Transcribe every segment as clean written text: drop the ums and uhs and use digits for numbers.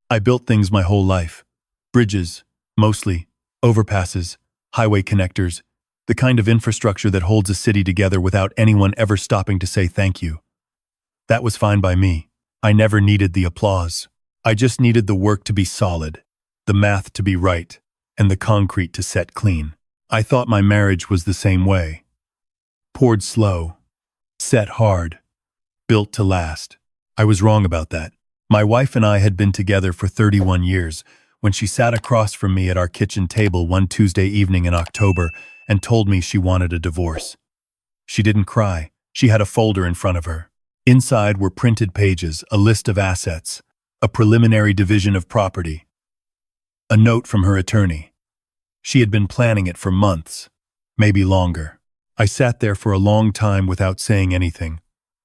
I built things my whole life. Bridges, mostly, overpasses, highway connectors, the kind of infrastructure that holds a city together without anyone ever stopping to say thank you. That was fine by me. I never needed the applause. I just needed the work to be solid, the math to be right, and the concrete to set clean. I thought my marriage was the same way. Poured slow, set hard, built to last. I was wrong about that. My wife and I had been together for 31 years when she sat across from me at our kitchen table one Tuesday evening in October and told me she wanted a divorce. She didn't cry. She had a folder in front of her. Inside were printed pages, a list of assets, a preliminary division of property, a note from her attorney. She had been planning it for months, maybe longer. I sat there for a long time without saying anything.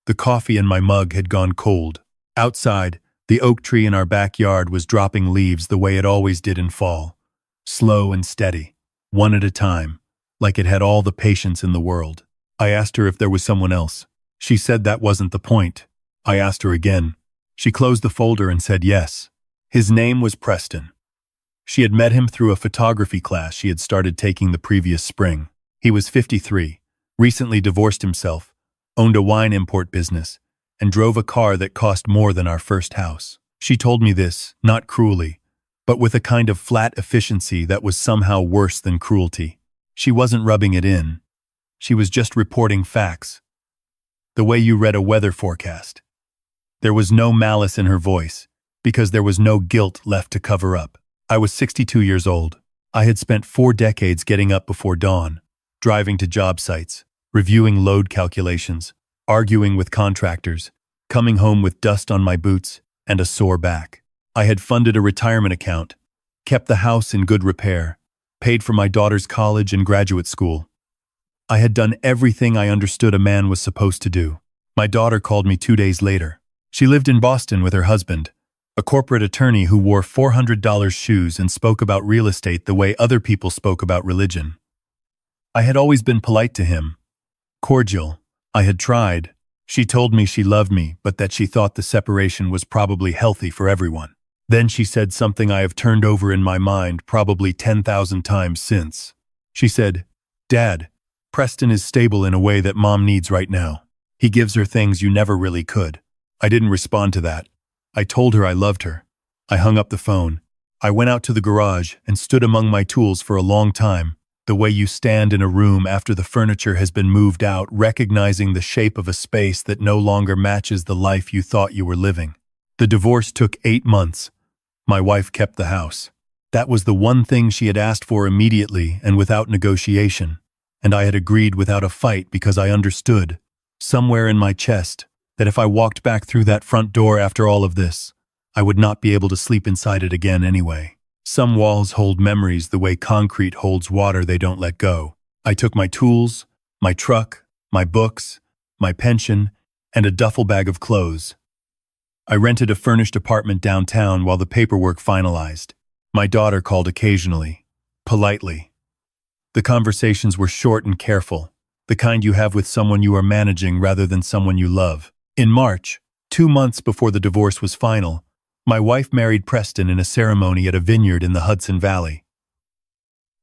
The coffee in my mug had gone cold. Outside, the oak tree in our backyard was dropping leaves the way it always did in fall, slow and steady, one at a time, like it had all the patience in the world. I asked her if there was someone else. She said that wasn't the point. I asked her again. She closed the folder and said yes. His name was Preston. She had met him through a photography class she had started taking the previous spring. He was 53, recently divorced himself, owned a wine import business, and drove a car that cost more than our first house. She told me this, not cruelly, but with a kind of flat efficiency that was somehow worse than cruelty. She wasn't rubbing it in. She was just reporting facts. The way you read a weather forecast. There was no malice in her voice, because there was no guilt left to cover up. I was 62 years old. I had spent 4 decades getting up before dawn, driving to job sites, reviewing load calculations, arguing with contractors, coming home with dust on my boots and a sore back. I had funded a retirement account, kept the house in good repair, paid for my daughter's college and graduate school. I had done everything I understood a man was supposed to do. My daughter called me 2 days later. She lived in Boston with her husband, a corporate attorney who wore $400 shoes and spoke about real estate the way other people spoke about religion. I had always been polite to him, cordial. I had tried. She told me she loved me, but that she thought the separation was probably healthy for everyone. Then she said something I have turned over in my mind probably 10,000 times since. She said, "Dad, Preston is stable in a way that Mom needs right now. He gives her things you never really could." I didn't respond to that. I told her I loved her. I hung up the phone. I went out to the garage and stood among my tools for a long time, the way you stand in a room after the furniture has been moved out, recognizing the shape of a space that no longer matches the life you thought you were living. The divorce took 8 months. My wife kept the house. That was the one thing she had asked for immediately and without negotiation, and I had agreed without a fight because I understood, somewhere in my chest, that if I walked back through that front door after all of this, I would not be able to sleep inside it again anyway. Some walls hold memories the way concrete holds water they don't let go. I took my tools, my truck, my books, my pension, and a duffel bag of clothes. I rented a furnished apartment downtown while the paperwork finalized. My daughter called occasionally, politely. The conversations were short and careful, the kind you have with someone you are managing rather than someone you love. In March, 2 months before the divorce was final, my wife married Preston in a ceremony at a vineyard in the Hudson Valley.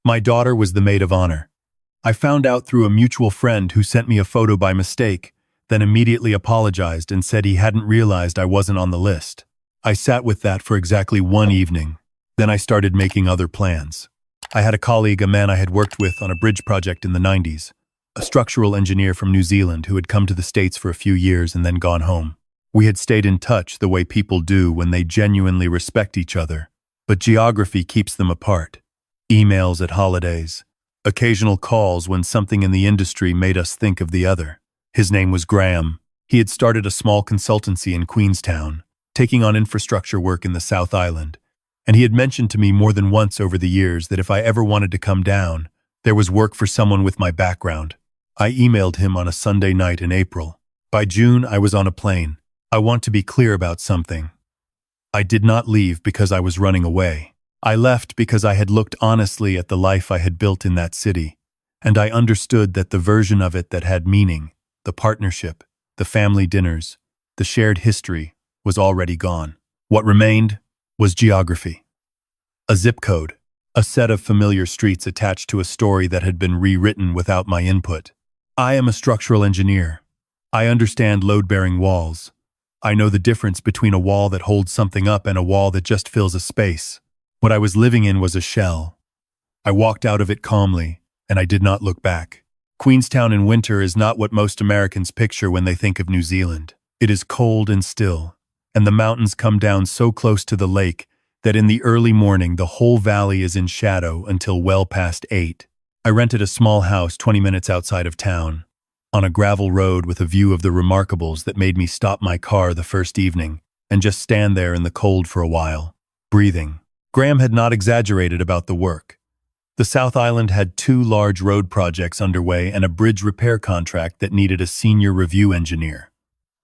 My daughter was the maid of honor. I found out through a mutual friend who sent me a photo by mistake, then immediately apologized and said he hadn't realized I wasn't on the list. I sat with that for exactly 1 evening. Then I started making other plans. I had a colleague, a man I had worked with on a bridge project in the 90s, a structural engineer from New Zealand who had come to the States for a few years and then gone home. We had stayed in touch the way people do when they genuinely respect each other, but geography keeps them apart. Emails at holidays, occasional calls when something in the industry made us think of the other. His name was Graham. He had started a small consultancy in Queenstown, taking on infrastructure work in the South Island, and he had mentioned to me more than once over the years that if I ever wanted to come down, there was work for someone with my background. I emailed him on a Sunday night in April. By June, I was on a plane. I want to be clear about something. I did not leave because I was running away. I left because I had looked honestly at the life I had built in that city, and I understood that the version of it that had meaning, the partnership, the family dinners, the shared history, was already gone. What remained? was geography. A zip code, a set of familiar streets attached to a story that had been rewritten without my input. I am a structural engineer. I understand load-bearing walls. I know the difference between a wall that holds something up and a wall that just fills a space. What I was living in was a shell. I walked out of it calmly, and I did not look back. Queenstown in winter is not what most Americans picture when they think of New Zealand. It is cold and still, and the mountains come down so close to the lake that in the early morning the whole valley is in shadow until well past 8. I rented a small house 20 minutes outside of town, on a gravel road with a view of the Remarkables that made me stop my car the first evening and just stand there in the cold for a while, breathing. Graham had not exaggerated about the work. The South Island had 2 large road projects underway and a bridge repair contract that needed a senior review engineer.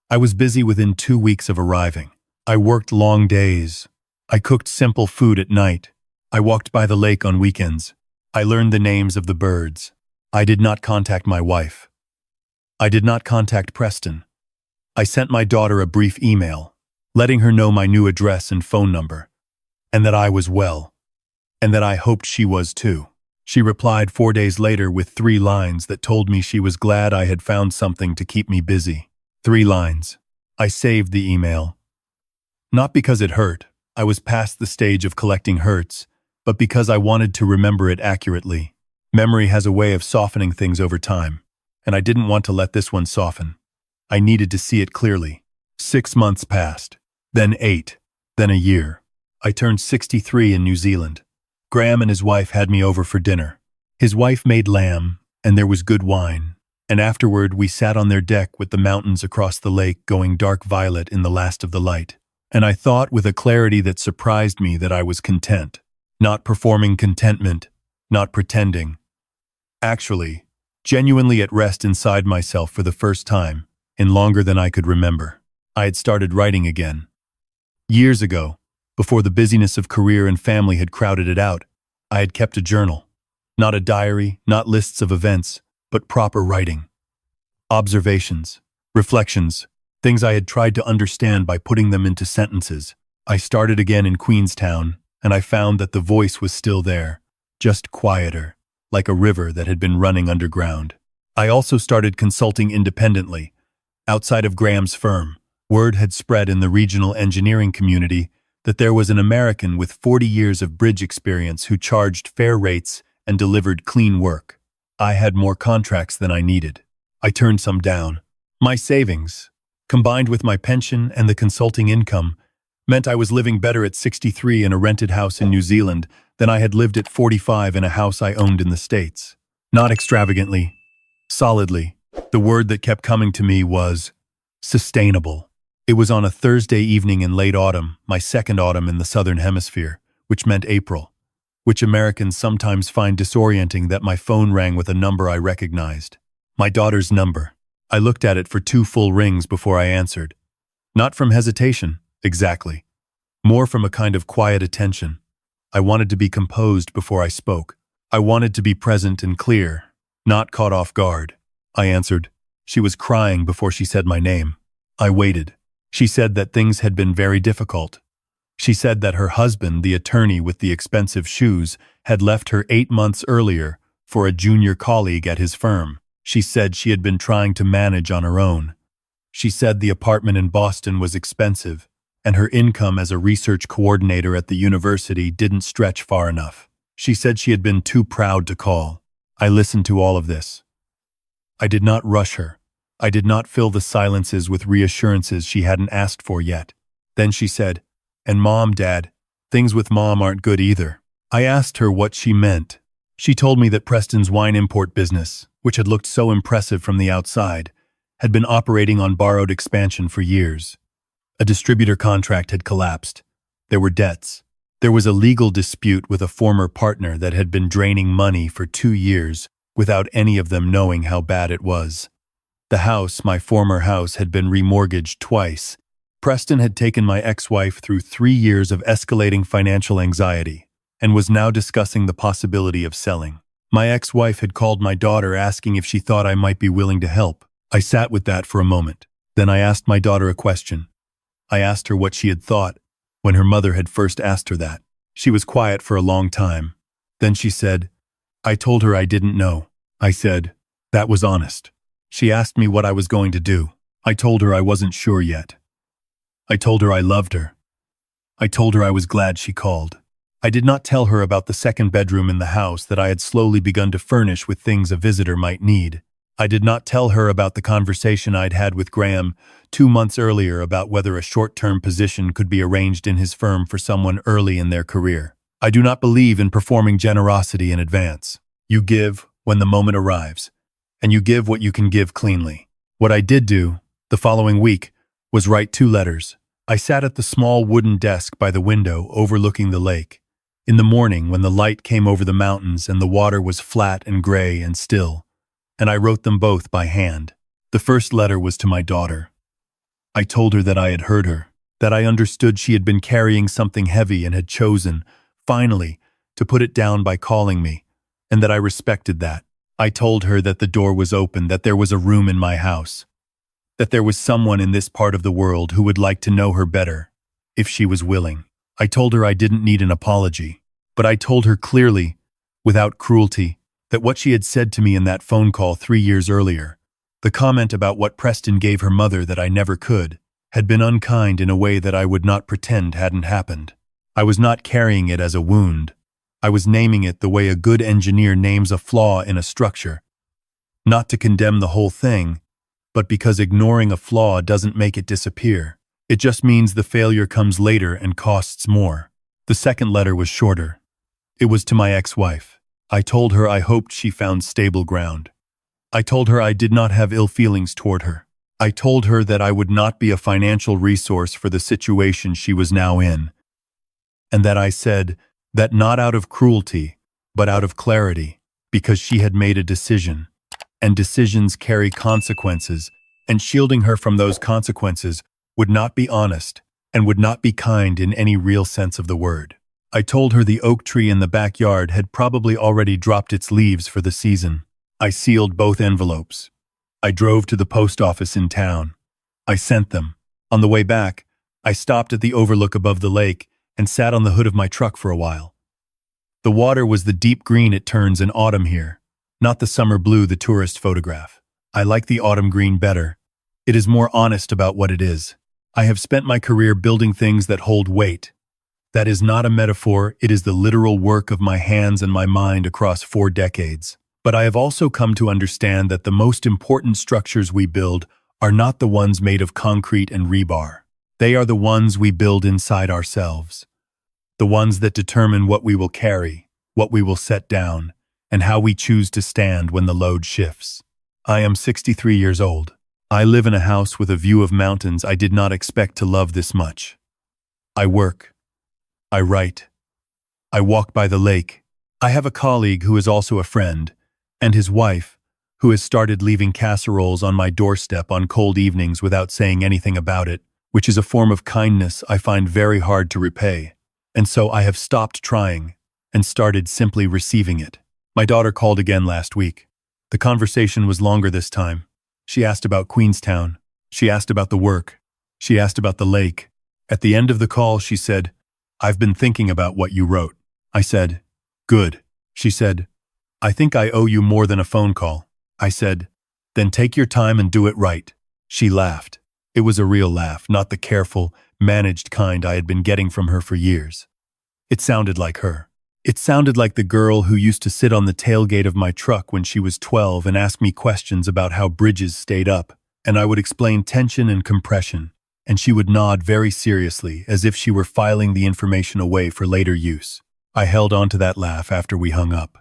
I was busy within 2 weeks of arriving. I worked long days. I cooked simple food at night. I walked by the lake on weekends. I learned the names of the birds. I did not contact my wife. I did not contact Preston. I sent my daughter a brief email, letting her know my new address and phone number, and that I was well, and that I hoped she was too. She replied 4 days later with 3 lines that told me she was glad I had found something to keep me busy. 3 lines. I saved the email. Not because it hurt. I was past the stage of collecting hurts, but because I wanted to remember it accurately. Memory has a way of softening things over time, and I didn't want to let this one soften. I needed to see it clearly. 6 months passed, then 8, then a year. I turned 63 in New Zealand. Graham and his wife had me over for dinner. His wife made lamb, and there was good wine, and afterward we sat on their deck with the mountains across the lake going dark violet in the last of the light. And I thought with a clarity that surprised me that I was content. Not performing contentment, not pretending. Actually, genuinely at rest inside myself for the first time, in longer than I could remember. I had started writing again. Years ago, before the busyness of career and family had crowded it out, I had kept a journal. Not a diary, not lists of events, but proper writing. Observations, reflections, things I had tried to understand by putting them into sentences. I started again in Queenstown, and I found that the voice was still there, just quieter, like a river that had been running underground. I also started consulting independently, outside of Graham's firm. Word had spread in the regional engineering community that there was an American with 40 years of bridge experience who charged fair rates and delivered clean work. I had more contracts than I needed. I turned some down. My savings, combined with my pension and the consulting income, meant I was living better at 63 in a rented house in New Zealand than I had lived at 45 in a house I owned in the States. Not extravagantly, solidly. The word that kept coming to me was sustainable. It was on a Thursday evening in late autumn, my second autumn in the Southern Hemisphere, which meant April, which Americans sometimes find disorienting, that my phone rang with a number I recognized. My daughter's number. I looked at it for 2 full rings before I answered. Not from hesitation, exactly. More from a kind of quiet attention. I wanted to be composed before I spoke. I wanted to be present and clear, not caught off guard. I answered. She was crying before she said my name. I waited. She said that things had been very difficult. She said that her husband, the attorney with the expensive shoes, had left her 8 months earlier for a junior colleague at his firm. She said she had been trying to manage on her own. She said the apartment in Boston was expensive, and her income as a research coordinator at the university didn't stretch far enough. She said she had been too proud to call. I listened to all of this. I did not rush her. I did not fill the silences with reassurances she hadn't asked for yet. Then she said, "And Mom, Dad, things with Mom aren't good either." I asked her what she meant. She told me that Preston's wine import business, which had looked so impressive from the outside, had been operating on borrowed expansion for years. A distributor contract had collapsed. There were debts. There was a legal dispute with a former partner that had been draining money for 2 years without any of them knowing how bad it was. The house, my former house, had been remortgaged twice. Preston had taken my ex-wife through 3 years of escalating financial anxiety and was now discussing the possibility of selling. My ex-wife had called my daughter asking if she thought I might be willing to help. I sat with that for a moment. Then I asked my daughter a question. I asked her what she had thought. When her mother had first asked her that, she was quiet for a long time. Then she said, "I told her I didn't know." I said, "That was honest." She asked me what I was going to do. I told her I wasn't sure yet. I told her I loved her. I told her I was glad she called. I did not tell her about the second bedroom in the house that I had slowly begun to furnish with things a visitor might need. I did not tell her about the conversation I'd had with Graham 2 months earlier about whether a short-term position could be arranged in his firm for someone early in their career. I do not believe in performing generosity in advance. You give when the moment arrives, and you give what you can give cleanly. What I did do, the following week, was write 2 letters. I sat at the small wooden desk by the window overlooking the lake. In the morning, when the light came over the mountains and the water was flat and gray and still, and I wrote them both by hand. The first letter was to my daughter. I told her that I had heard her, that I understood she had been carrying something heavy and had chosen, finally, to put it down by calling me, and that I respected that. I told her that the door was open, that there was a room in my house, that there was someone in this part of the world who would like to know her better, if she was willing. I told her I didn't need an apology, but I told her clearly, without cruelty, that what she had said to me in that phone call 3 years earlier, the comment about what Preston gave her mother that I never could, had been unkind in a way that I would not pretend hadn't happened. I was not carrying it as a wound. I was naming it the way a good engineer names a flaw in a structure. Not to condemn the whole thing, but because ignoring a flaw doesn't make it disappear. It just means the failure comes later and costs more. The second letter was shorter. It was to my ex-wife. I told her I hoped she found stable ground. I told her I did not have ill feelings toward her. I told her that I would not be a financial resource for the situation she was now in, and that I said that not out of cruelty, but out of clarity, because she had made a decision, and decisions carry consequences, and shielding her from those consequences would not be honest and would not be kind in any real sense of the word. I told her the oak tree in the backyard had probably already dropped its leaves for the season. I sealed both envelopes. I drove to the post office in town. I sent them. On the way back, I stopped at the overlook above the lake and sat on the hood of my truck for a while. The water was the deep green it turns in autumn here, not the summer blue the tourist photograph. I like the autumn green better. It is more honest about what it is. I have spent my career building things that hold weight. That is not a metaphor, it is the literal work of my hands and my mind across 4 decades. But I have also come to understand that the most important structures we build are not the ones made of concrete and rebar. They are the ones we build inside ourselves. The ones that determine what we will carry, what we will set down, and how we choose to stand when the load shifts. I am 63 years old. I live in a house with a view of mountains I did not expect to love this much. I work. I write. I walk by the lake. I have a colleague who is also a friend, and his wife, who has started leaving casseroles on my doorstep on cold evenings without saying anything about it, which is a form of kindness I find very hard to repay. And so I have stopped trying and started simply receiving it. My daughter called again last week. The conversation was longer this time. She asked about Queenstown. She asked about the work. She asked about the lake. At the end of the call, she said, "I've been thinking about what you wrote." I said, "Good." She said, "I think I owe you more than a phone call." I said, "Then take your time and do it right." She laughed. It was a real laugh, not the careful, managed kind I had been getting from her for years. It sounded like her. It sounded like the girl who used to sit on the tailgate of my truck when she was 12 and ask me questions about how bridges stayed up, and I would explain tension and compression, and she would nod very seriously as if she were filing the information away for later use. I held on to that laugh after we hung up.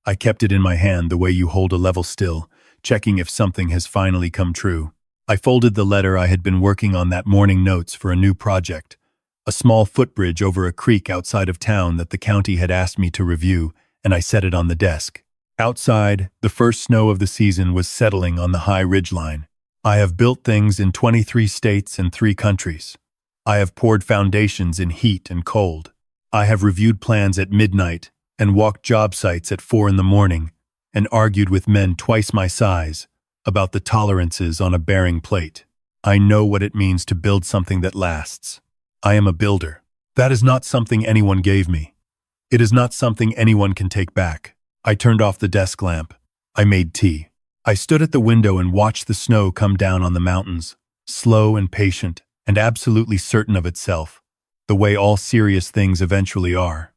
I kept it in my hand the way you hold a level still, checking if something has finally come true. I folded the letter I had been working on that morning notes for a new project, a small footbridge over a creek outside of town that the county had asked me to review, and I set it on the desk. Outside, the first snow of the season was settling on the high ridgeline. I have built things in 23 states and 3 countries. I have poured foundations in heat and cold. I have reviewed plans at midnight and walked job sites at 4 in the morning and argued with men twice my size about the tolerances on a bearing plate. I know what it means to build something that lasts. I am a builder. That is not something anyone gave me. It is not something anyone can take back. I turned off the desk lamp. I made tea. I stood at the window and watched the snow come down on the mountains, slow and patient, and absolutely certain of itself, the way all serious things eventually are.